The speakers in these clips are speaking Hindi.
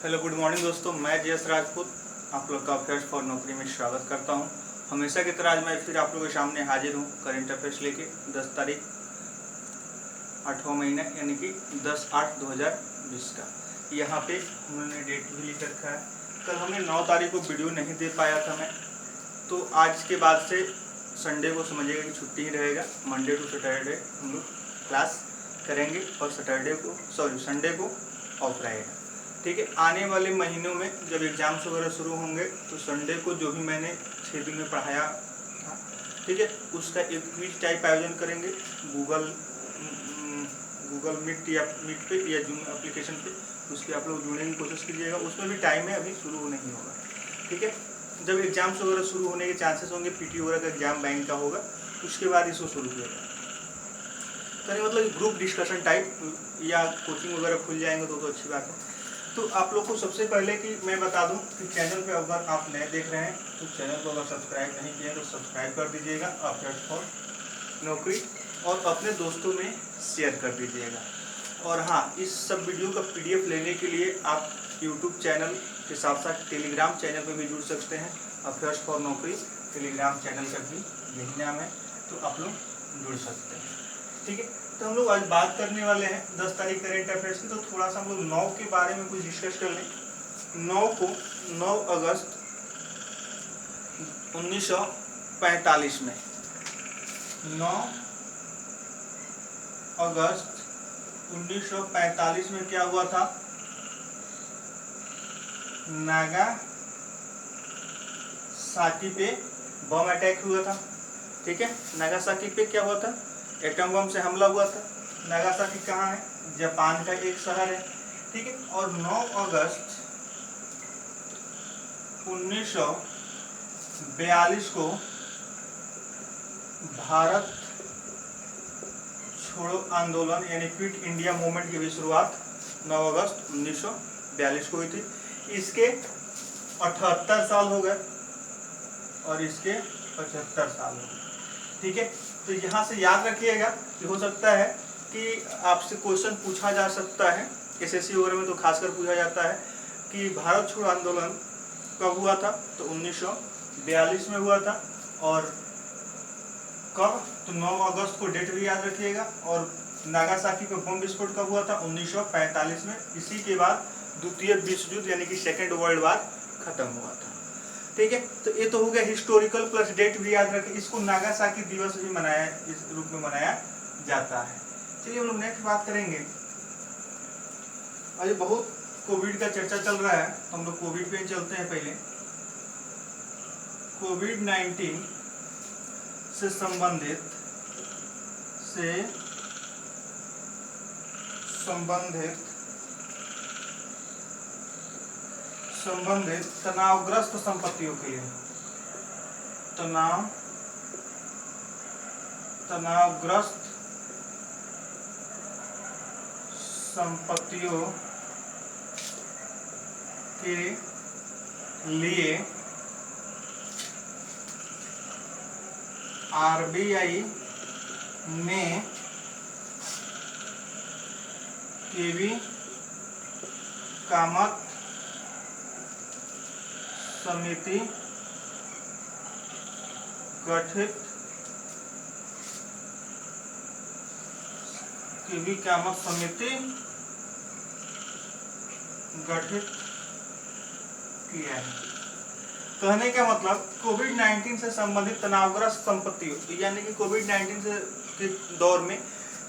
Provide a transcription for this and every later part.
हेलो गुड मॉर्निंग दोस्तों, मैं जयस राजपूत आप लोग का अफेयर्स फॉर नौकरी में स्वागत करता हूं। हमेशा की तरह आज मैं फिर आप लोगों के सामने हाजिर हूं करंट अफेयर्स लेके 10 तारीख 8वां महीना यानी कि 10/8/2020 का। यहाँ पे हमने डेट भी लिख रखा है। कल हमने 9 तारीख को वीडियो नहीं दे पाया था मैं, तो आज के बाद से संडे को समझिएगा कि छुट्टी ही रहेगा। मंडे टू सैटरडे हम लोग क्लास करेंगे और संडे को ऑफ रहेगा। ठीक है, आने वाले महीनों में जब एग्जाम्स वगैरह शुरू होंगे तो संडे को जो भी मैंने 6 दिन में पढ़ाया था, ठीक है, उसका एक क्विज टाइप आयोजन करेंगे गूगल मीट पे या जूम एप्लीकेशन पे। उस पर आप लोग जुड़ने की कोशिश कीजिएगा। उसमें भी टाइम है, अभी शुरू नहीं होगा। ठीक है, जब एग्जाम्स वगैरह शुरू होने के चांसेस होंगे, पीटी वगैरह का एग्जाम बैंक का होगा, उसके बाद इसको शुरू किया जाएगा। तो मतलब ग्रुप डिस्कशन टाइप या कोचिंग वगैरह खुल जाएंगे तो अच्छी बात है। तो आप लोग को सबसे पहले कि मैं बता दूं कि चैनल पे अगर आप नए देख रहे हैं तो चैनल को अगर सब्सक्राइब नहीं किया तो सब्सक्राइब कर दीजिएगा अफेयर्स फॉर नौकरी, और अपने दोस्तों में शेयर कर दीजिएगा। और हाँ, इस सब वीडियो का PDF लेने के लिए आप यूट्यूब चैनल के साथ साथ टेलीग्राम चैनल पर भी जुड़ सकते हैं। अफेयर्स फॉर नौकरी टेलीग्राम चैनल का भी यही नाम है, तो आप लोग जुड़ सकते हैं। ठीक है, तो हम लोग आज बात करने वाले हैं 10 तारीख करेंट अफेयर्स की। तो थोड़ा सा हम लोग 9 के बारे में कुछ डिस्कस कर लें। 9 अगस्त 1945 में 9 अगस्त 1945 में क्या हुआ था? नागासाकी पे बम अटैक हुआ था। ठीक है, नागासाकी पे क्या हुआ था? एटम बम से हमला हुआ था। नागासाकी कहाँ है? जापान का एक शहर है। ठीक है, और 9 अगस्त 1942 को भारत छोड़ो आंदोलन यानी क्विट इंडिया मूवमेंट की भी शुरुआत 9 अगस्त 1942 को हुई थी। इसके 78 साल हो गए और इसके 75 साल हो गए। ठीक है, तो यहाँ से याद रखिएगा कि हो सकता है कि आपसे क्वेश्चन पूछा जा सकता है, SSC वगैरह में तो खासकर पूछा जाता है कि भारत छोड़ो आंदोलन कब हुआ था? तो 1942 में हुआ था। और कब? तो 9 अगस्त को डेट भी याद रखिएगा। और नागासाकी पे बम विस्फोट कब हुआ था? 1945 में। इसी के बाद द्वितीय विश्व युद्ध यानी कि सेकेंड वर्ल्ड वार खत्म हुआ था। ठीक है, तो ये तो हो गया हिस्टोरिकल प्लस डेट भी याद रखें। इसको नागासाकी दिवस भी मनाया, इस रूप में मनाया जाता है। चलिए हम लोग नेक्स्ट बात करेंगे। अभी बहुत कोविड का चर्चा चल रहा है, हम लोग कोविड पे चलते हैं। पहले कोविड-19 से संबंधित तनावग्रस्त संपत्तियों के लिए तनावग्रस्त संपत्तियों के लिए RBI ने केवी कामत समिति गठित किया है। कहने का मतलब कोविड-19 से संबंधित तनावग्रस्त संपत्तियों यानी कि कोविड-19 से के दौर में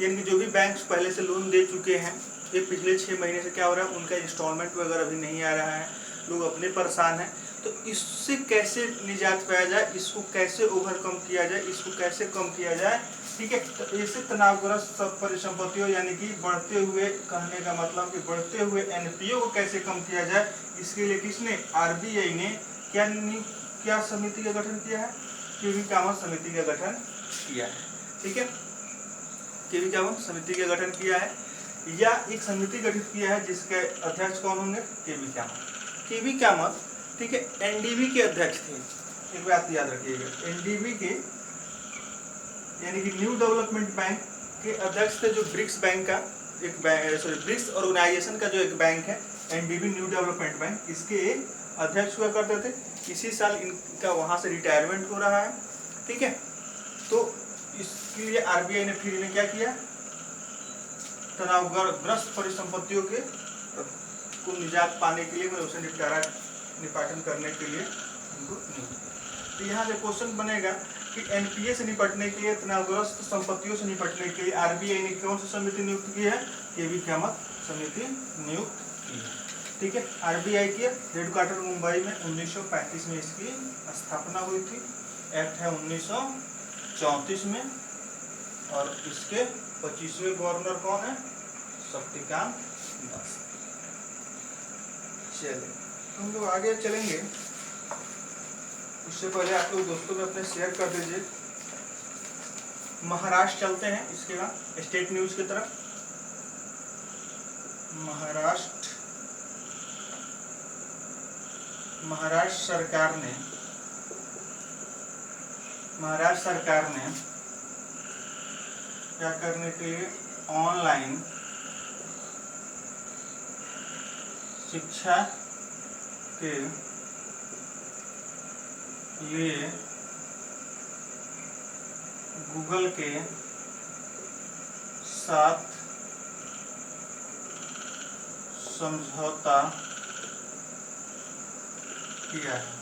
यानी कि जो भी बैंक पहले से लोन दे चुके हैं, ये पिछले 6 महीने से क्या हो रहा है, उनका इंस्टॉलमेंट वगैरह भी नहीं आ रहा है, लोग अपने परेशान हैं। तो इससे कैसे निजात पाया जाए, इसको कैसे ओवरकम किया जाए, इसको कैसे कम किया जाए। ठीक है, तो ऐसे तनावग्रस्त परिसंपत्तियों यानी कि बढ़ते हुए, कहने का मतलब कि बढ़ते हुए NPO को कैसे कम किया जाए, इसके लिए किसने? RBI ने क्या समिति का गठन किया है? केवी कामत समिति का गठन किया है। ठीक है, केवी कामत समिति का गठन किया है, या एक समिति गठित किया है जिसके अध्यक्ष कौन होंगे? केवी कामत। ठीक है, NDB के अध्यक्ष थे। एक बात याद रखिएगा, NDB के यानी कि न्यू डेवलपमेंट बैंक के अध्यक्ष थे, जो ब्रिक्स बैंक का एक बैंक, ब्रिक्स ऑर्गेनाइजेशन का जो एक बैंक है, एनडीबी न्यू डेवलपमेंट बैंक, इसके अध्यक्ष हुआ करते थे। इसी साल इनका वहाँ से रिटायरमेंट हो रहा है, ठीक है। तो इसके लिए आरबीआई ने फिर इन्हें क्या किया, तनावग्रस्त परिसंपत्तियों के को निजात पाने के लिए, उसे निपाटन करने के लिए इनको नियुक्त किया। तो यहाँ से क्वेश्चन बनेगा कि एनपीए से निपटने के लिए, तनावग्रस्त संपत्तियों से निपटने के लिए आरबीआई ने कौन सी समिति नियुक्त की है, ये भी क़यामत समिति नियुक्त की है, ठीक है। आरबीआई के हेडक्वार्टर मुंबई में 1935 में इसकी स्थापना हुई थी। एक्ट है 1934 में, और इसके 25वें गवर्नर कौन है, शक्तिकांत दास। चलिए हम लोग आगे चलेंगे, उससे पहले आप लोग दोस्तों में अपने शेयर कर दीजिए। महाराष्ट्र चलते हैं, इसके बाद स्टेट न्यूज की तरफ। महाराष्ट्र सरकार ने क्या करने के लिए, ऑनलाइन शिक्षा के लिए गूगल के साथ समझौता किया है।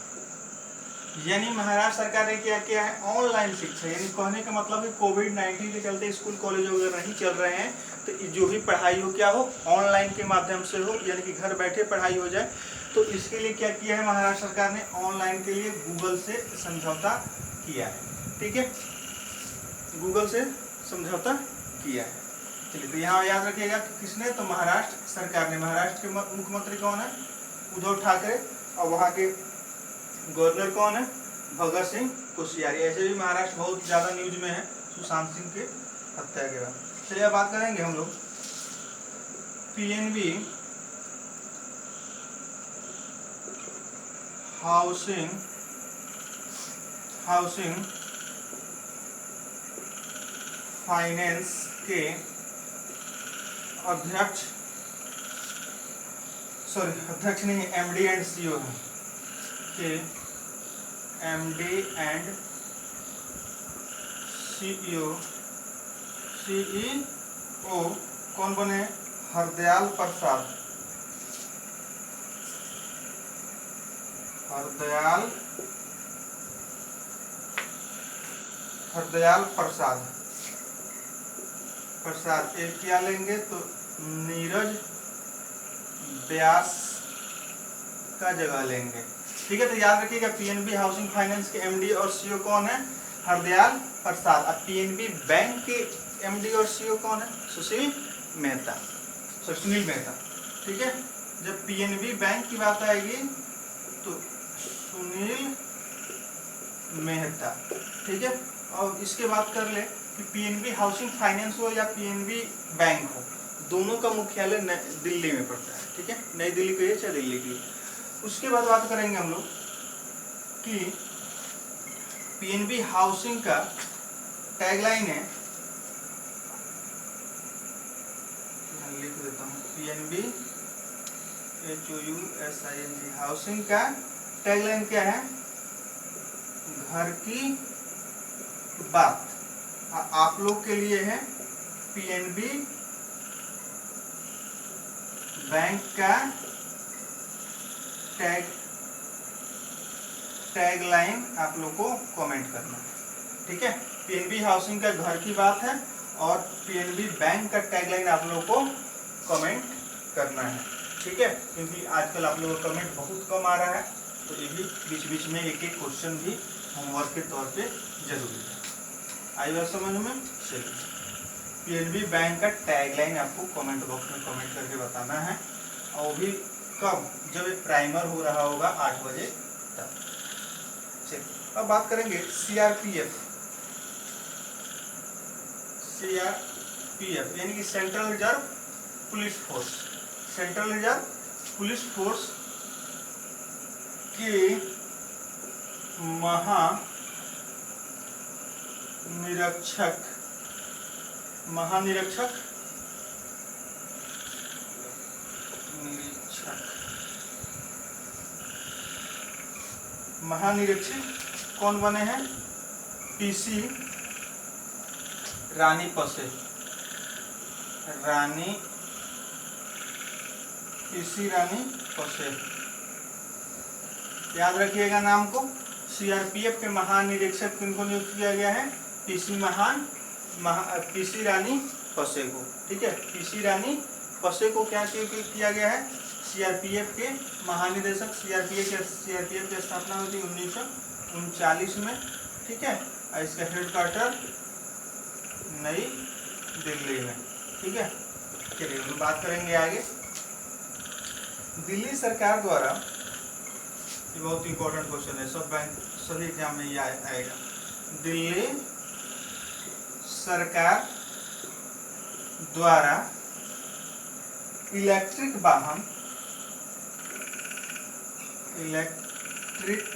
यानी महाराष्ट्र सरकार ने क्या किया है, ऑनलाइन शिक्षा, यानी कहने का मतलब है कोविड-19 के चलते स्कूल कॉलेज वगैरह नहीं चल रहे हैं, तो जो भी पढ़ाई हो क्या हो, ऑनलाइन के माध्यम से हो, यानी कि घर बैठे पढ़ाई हो जाए। तो इसके लिए क्या किया है महाराष्ट्र सरकार ने, ऑनलाइन के लिए गूगल से समझौता किया है, ठीक है, गूगल से समझौता किया है। चलिए, तो यहाँ याद रखिएगा कि किसने, तो महाराष्ट्र सरकार ने। महाराष्ट्र के मुख्यमंत्री कौन है, उद्धव ठाकरे, और वहाँ के गवर्नर कौन है, भगत सिंह कोश्यारी। ऐसे भी महाराष्ट्र बहुत ज़्यादा न्यूज में है सुशांत सिंह के हत्या के बाद। चलिए बात करेंगे हम लोग पीएनबी हाउसिंग फाइनेंस के अध्यक्ष नहीं, एमडी एंड सीईओ हैं, के एमडी एंड सीईओ कौन बने, हरदयाल प्रसाद एक क्या लेंगे, तो नीरज व्यास का जगह लेंगे, ठीक है। तो याद रखिएगा पीएनबी हाउसिंग फाइनेंस के एमडी और सीईओ कौन है, हरदयाल प्रसाद। अब पीएनबी बैंक के एमडी और सीईओ कौन है, सुनील मेहता, ठीक है। जब पीएनबी बैंक की बात आएगी तो सुनील मेहता, ठीक है। और इसके बात कर ले कि पीएनबी हाउसिंग फाइनेंस हो या पीएनबी बैंक हो, दोनों का मुख्यालय दिल्ली में पड़ता है, ठीक है, नई दिल्ली की है चाहे दिल्ली की। उसके बाद बात करेंगे हम लोग कि पीएनबी हाउसिंग का टैगलाइन है, लिख देता हूँ, पीएनबी HOUSING हाउसिंग का टैगलाइन क्या है, घर की बात। आप लोग के लिए है पीएनबी बैंक का टैगलाइन आप लोग को कमेंट करना है, ठीक है। पीएनबी हाउसिंग का घर की बात है और पीएनबी बैंक का टैगलाइन आप लोग को कमेंट करना है, ठीक है, क्योंकि आजकल आप लोगों का कमेंट बहुत कम आ रहा है, तो ये भी बीच बीच में एक एक क्वेश्चन भी होमवर्क के तौर पे जरूरी है। आई बात समझ में, चलिए पीएनबी बैंक का टैगलाइन आपको कमेंट बॉक्स में कमेंट करके बताना है, और भी कब, जब एक प्राइमर हो रहा होगा 8 बजे तक। चलिए अब बात करेंगे सीआरपीएफ यानी कि सेंट्रल रिजर्व पुलिस फोर्स के महानिरीक्षक महानिरीक्षक कौन बने हैं? पीसी रानी पसे, पीसी रानी पसे, याद रखिएगा नाम को। सीआरपीएफ के महानिरीक्षक किनको नियुक्त किया गया है? पीसी रानी पसे को। ठीक है, पीसी रानी पसे को क्या किया गया है? सीआरपीएफ के महानिदेशक। सीआरपीएफ की स्थापना हुई थी 1939 में। ठीक है, और इसका हेडक्वार्टर नई दिल्ली में। ठीक है, चलिए हम बात करेंगे आगे। दिल्ली सरकार द्वारा, ये बहुत इंपॉर्टेंट क्वेश्चन है, सभी एग्जाम में ये आएगा। दिल्ली सरकार द्वारा इलेक्ट्रिक वाहन इलेक्ट्रिक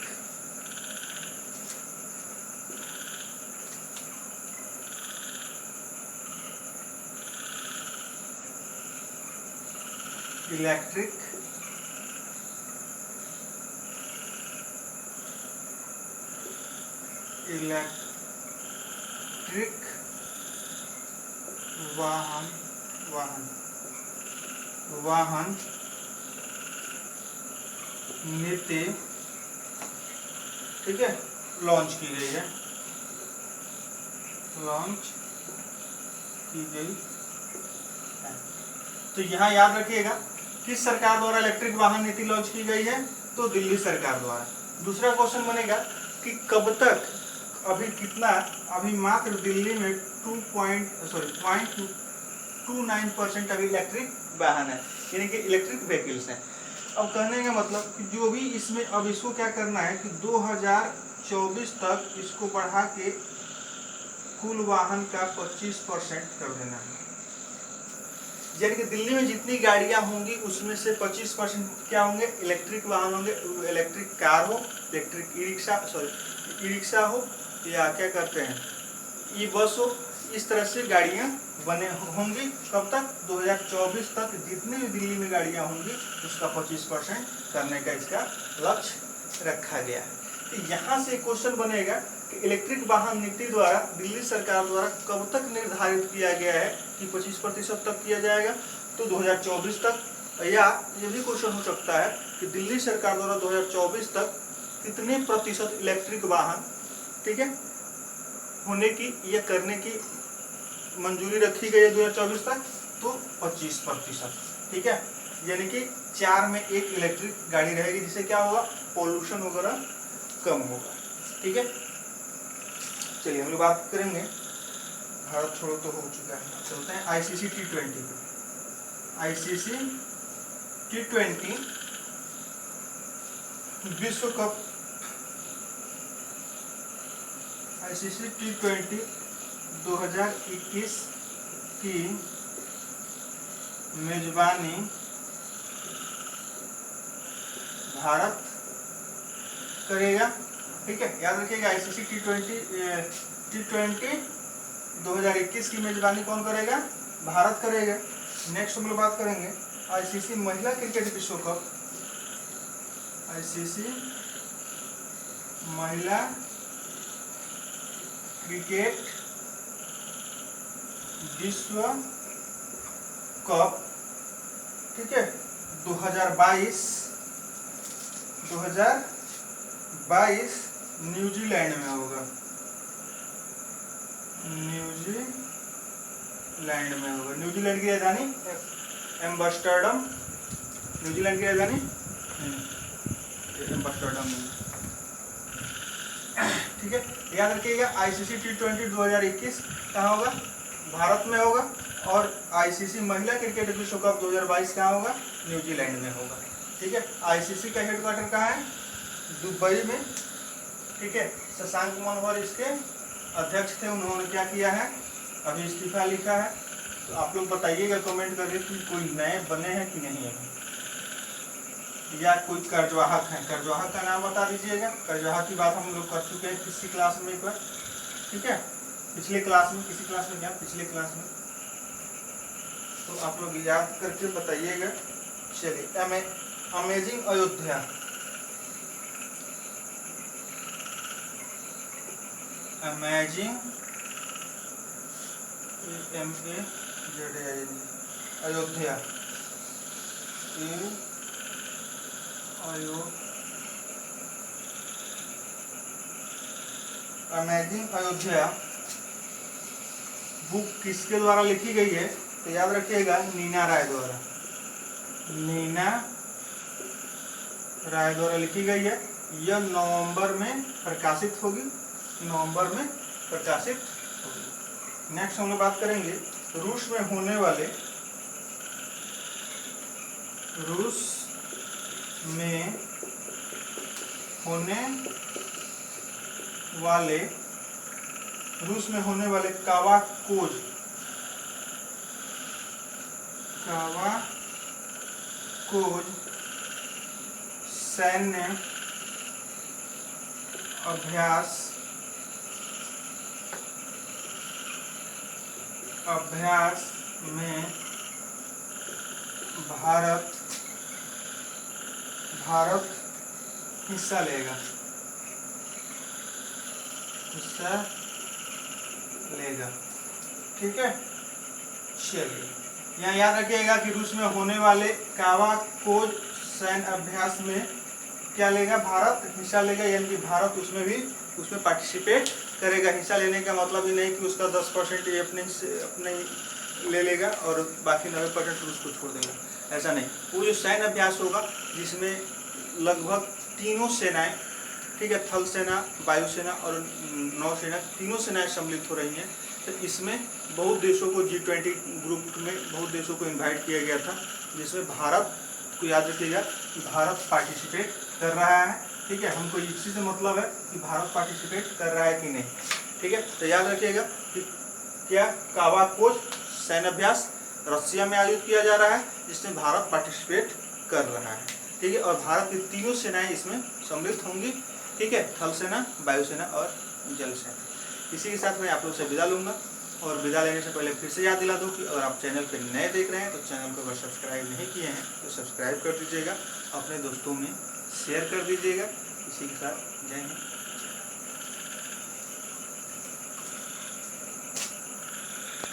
वाहन नीति, ठीक है, लॉन्च की गई है। तो यहाँ याद रखिएगा किस सरकार द्वारा इलेक्ट्रिक वाहन नीति लॉन्च की गई है? तो दिल्ली सरकार द्वारा। दूसरा क्वेश्चन बनेगा कि कब तक, अभी मात्र दिल्ली में 0.29% अभी इलेक्ट्रिक वाहन है, यानी कि इलेक्ट्रिक व्हीकल्स हैं। अब कहने का मतलब कि जो भी इसमें, अब इसको क्या करना है कि 2024 तक इसको बढ़ा के कुल वाहन का 25% कर देना है। यानी कि दिल्ली में जितनी गाड़ियां होंगी उसमें से 25% क्या होंगे? इलेक्ट्रिक वाहन होंगे। इलेक्ट्रिक कार हो, इलेक्ट्रिक ई रिक्शा हो, या क्या कहते हैं ई बस हो, इस तरह से गाड़ियां बने होंगी। कब तक? 2024 तक जितनी भी दिल्ली में गाड़ियां होंगी उसका 25% करने का इसका लक्ष्य रखा गया है। तो यहाँ से क्वेश्चन बनेगा कि इलेक्ट्रिक वाहन नीति द्वारा दिल्ली सरकार द्वारा कब तक निर्धारित किया गया है कि 25% तक किया जाएगा? तो 2024 तक। या ये भी क्वेश्चन हो सकता है कि दिल्ली सरकार द्वारा 2024 तक कितने प्रतिशत इलेक्ट्रिक वाहन, ठीक है, होने की या करने की मंजूरी रखी गई है 2024 तक? तो 25%। ठीक है, यानी कि 4 में 1 इलेक्ट्रिक गाड़ी रहेगी, जिससे क्या होगा? पोल्यूशन वगैरह कम होगा। ठीक है, चलिए हम लोग बात करेंगे, भारत छोड़ो तो हो चुका है, चलते हैं आईसीसी T20 पे। आईसीसी T20 विश्व कप, आईसीसी T20 2021 की मेजबानी भारत करेगा। ठीक है, याद रखिएगा आईसीसी T20 2021 की मेजबानी कौन करेगा? भारत करेगा। नेक्स्ट हम लोग बात करेंगे आईसीसी महिला क्रिकेट विश्व कप। आईसीसी महिला क्रिकेट विश्व कप, ठीक है, 2022 न्यूजीलैंड में होगा। न्यूजीलैंड की राजधानी एम्स्टर्डम। न्यूजीलैंड की राजधानी एम्स्टर्डम में। ठीक है, याद रखिएगा आईसीसी T20 2021 कहाँ होगा? भारत में होगा। और आईसीसी महिला क्रिकेट विश्व कप 2022 कहाँ होगा? न्यूजीलैंड में होगा। ठीक है, आईसीसी का हेडक्वार्टर कहाँ है? दुबई में। ठीक है, शशांक मनोहर इसके अध्यक्ष थे, उन्होंने क्या किया है? अभी इस्तीफा लिखा है। तो आप लोग बताइएगा कमेंट करके कि कोई नए बने हैं कि नहीं अभी, या कोई कार्यवाहक है। कार्यवाहक का नाम बता दीजिएगा। कार्यवाहक की बात हम लोग कर चुके हैं किसी क्लास में एक बार। ठीक है, पिछले क्लास में, किसी क्लास में क्या, पिछले क्लास में। तो आप लोग याद करके बताइएगा। चलिए, amazing Ayodhya, amazing Ayodhya, amazing Ayodhya book किसके द्वारा लिखी गई है? तो याद रखिएगा, नीना राय द्वारा, नीना राय द्वारा लिखी गई है। यह नवंबर में प्रकाशित होगी, नवंबर में प्रकाशित होगी। नेक्स्ट हम लोग बात करेंगे रूस में होने वाले, रूस में होने वाले, रूस में होने वाले कावाकोज सैन्य अभ्यास में भारत हिस्सा लेगा, ठीक है। चलिए, यहाँ याद रखिएगा कि रूस में होने वाले कावाकोज सैन्य अभ्यास में क्या लेगा? भारत हिस्सा लेगा, यानी कि भारत उसमें पार्टिसिपेट करेगा। हिस्सा लेने का मतलब ही नहीं कि उसका 10% ये अपने ले लेगा और बाकी 90% रूस को छोड़ देगा, ऐसा नहीं। वो जो सैन्य अभ्यास होगा जिसमें लगभग तीनों सेनाएं, ठीक है, थल सेना, वायुसेना और नौसेना, तीनों सेनाएं सम्मिलित हो रही हैं। तो इसमें बहुत देशों को G20 ग्रुप में बहुत देशों को इनवाइट किया गया था, जिसमें भारत को याद रखिएगा कि भारत पार्टिसिपेट कर रहा है, ठीक है। हमको इसी से मतलब है कि भारत पार्टिसिपेट कर रहा है कि नहीं, ठीक है। तो याद रखिएगा कि क्या कावाकोज सैन्य अभ्यास रशिया में आयोजित किया जा रहा है, जिसमें भारत पार्टिसिपेट कर रहा है, ठीक है। और भारत की तीनों सेनाएं इसमें सम्मिलित होंगी, ठीक है, थल सेना, वायुसेना और जल सेना। इसी के साथ मैं आप लोग से विदा लूँगा, और विदा लेने से पहले फिर से याद दिला दूँ कि अगर आप चैनल पर नए देख रहे हैं तो चैनल को अगर सब्सक्राइब नहीं किए हैं तो सब्सक्राइब कर दीजिएगा, अपने दोस्तों में शेयर कर दीजिएगा। इसी के साथ जय हिंद।